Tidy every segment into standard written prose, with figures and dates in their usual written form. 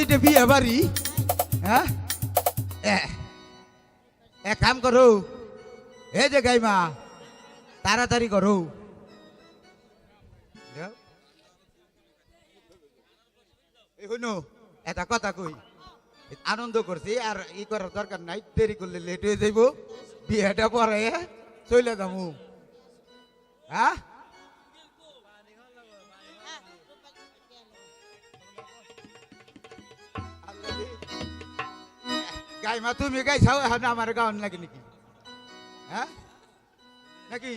এটা বিয়ে বাড়ি হ্যাঁ এক কাম করো এই যে গাইমা তাড়াতাড়ি করো এই হইনো এটা কথা কই আনন্দ করছি আর ই করার দরকার নাই দেরি করলে লেট হয়ে যাইব বিয়েটা পরে চলে যাবো হ্যাঁ গাইমা তুমি গাইছাও এখন আমার গাওয়ান লাগে নাকি হ্যাঁ নাকি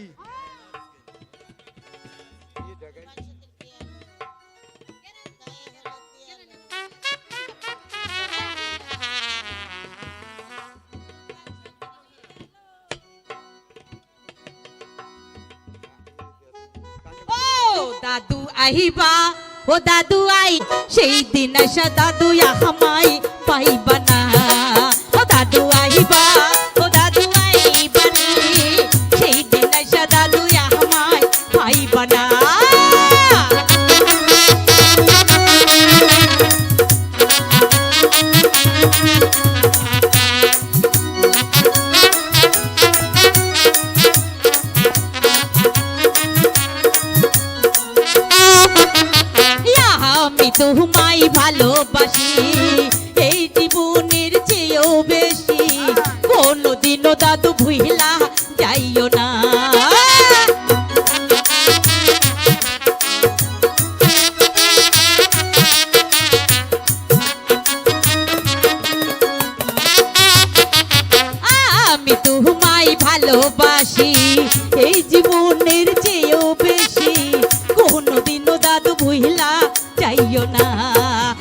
দাদু আহিবা ও দাদু আই সেই দিন আসা দাদু আমায় পাইবা না ও দাদু আহিবা ও দাদু আইবা সেই দিন আসা দাদু আমায় পাইবা না তোমায় ভালোবাসি এই জীবনের চেয়েও বেশি কোনদিনও দাদু ভুইলা যাইও না আমি তোমায় ভালোবাসি এই জীবনের চেয়েও বেশি কোনদিনও দাদু ভুইলা যাইও না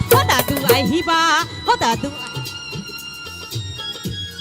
ও দাদু আহিবা ও দাদু